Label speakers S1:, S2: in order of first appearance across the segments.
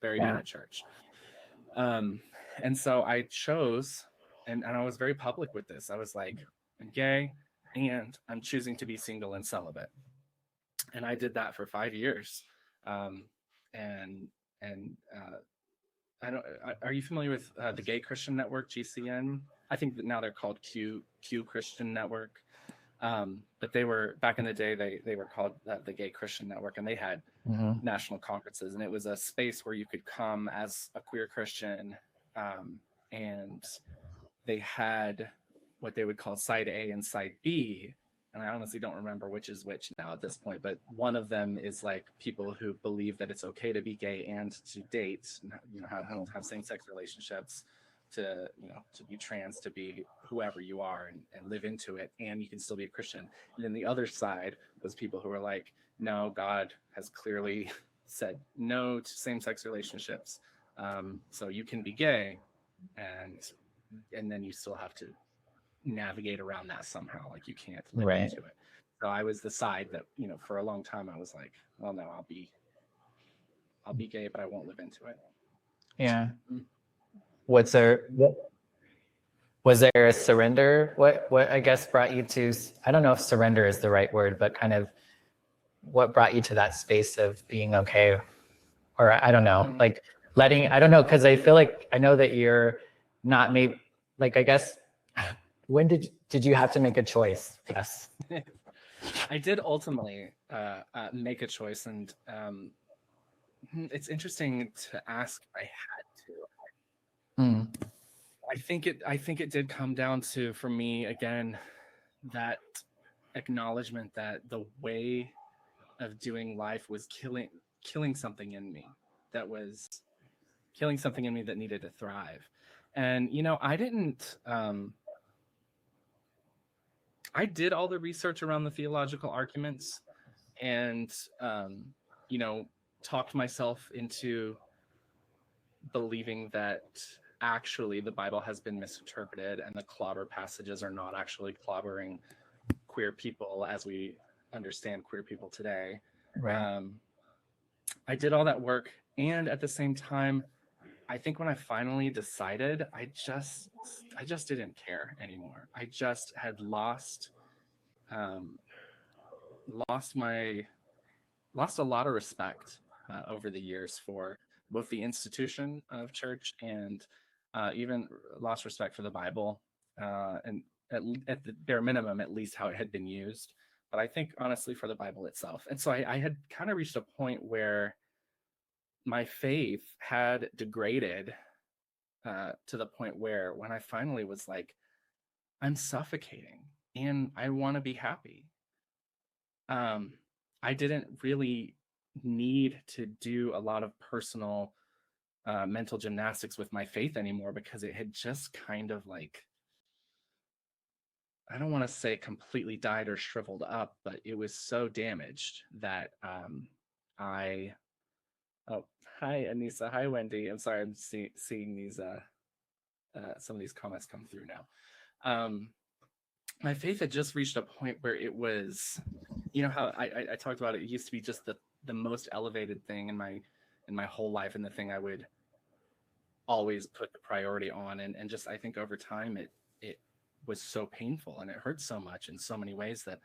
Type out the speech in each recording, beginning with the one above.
S1: very good at church. And so I chose, and I was very public with this. I was like, I'm gay and I'm choosing to be single and celibate. And I did that for 5 years. Um, and, I don't, are you familiar with the Gay Christian Network, GCN? I think that now they're called Q Christian Network. But they were, back in the day, they were called the Gay Christian Network, and they had national conferences, and it was a space where you could come as a queer Christian, and they had what they would call side A and side B, and I honestly don't remember which is which now at this point, but one of them is like people who believe that it's okay to be gay and to date, have same-sex relationships, to to be trans, to be whoever you are, and live into it, and you can still be a Christian. And then the other side was people who were like, no, God has clearly said no to same-sex relationships, so you can be gay, and then you still have to navigate around that somehow, like you can't live into it. So I was the side that, for a long time I was like, well, no, I'll be gay, but I won't live into it.
S2: Yeah. Was there a surrender? What I guess brought you to, I don't know if surrender is the right word, but kind of what brought you to that space of being okay? Or I don't know, like letting, I don't know, because I feel like I know that you're not, maybe, like, I guess, when did you have to make a choice? Yes.
S1: I did ultimately make a choice, and it's interesting to ask if I had to. I think it did come down to, for me, again, that acknowledgement that the way of doing life was killing something in me, that was killing something in me that needed to thrive. And I didn't I did all the research around the theological arguments, and talked myself into believing that actually the Bible has been misinterpreted, and the clobber passages are not actually clobbering queer people as we understand queer people today.
S2: Right.
S1: I did all that work, and at the same time, I think when I finally decided, I just didn't care anymore. I just had lost a lot of respect over the years for both the institution of church, and even lost respect for the Bible, and at the bare minimum, at least how it had been used. But I think honestly for the Bible itself. And so I had kind of reached a point where my faith had degraded to the point where, when I finally was like, I'm suffocating and I want to be happy, I didn't really need to do a lot of personal mental gymnastics with my faith anymore, because it had just kind of like, I don't want to say completely died or shriveled up, but it was so damaged that I oh, hi Anissa, hi Wendy, I'm sorry, I'm seeing these some of these comments come through now. My faith had just reached a point where it was, how I talked about it, it used to be just the most elevated thing in my whole life, and the thing I would always put the priority on, and just, I think over time it was so painful and it hurt so much in so many ways that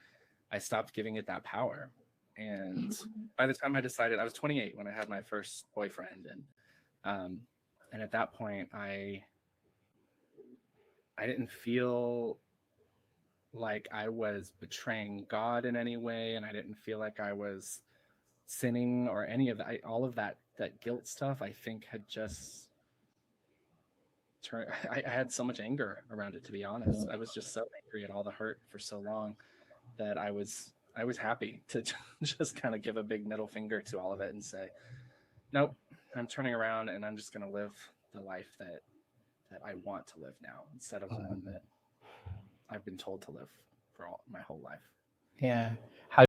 S1: I stopped giving it that power. And by the time I decided, I was 28 when I had my first boyfriend, and at that point I didn't feel like I was betraying God in any way, and I didn't feel like I was sinning or any of that. All of that guilt stuff, I think, had just turned. I had so much anger around it, to be honest. I was just so angry at all the hurt for so long that I was happy to just kind of give a big middle finger to all of it and say, nope, I'm turning around and I'm just going to live the life that I want to live now, instead of the one that I've been told to live for my whole life.
S2: Yeah. How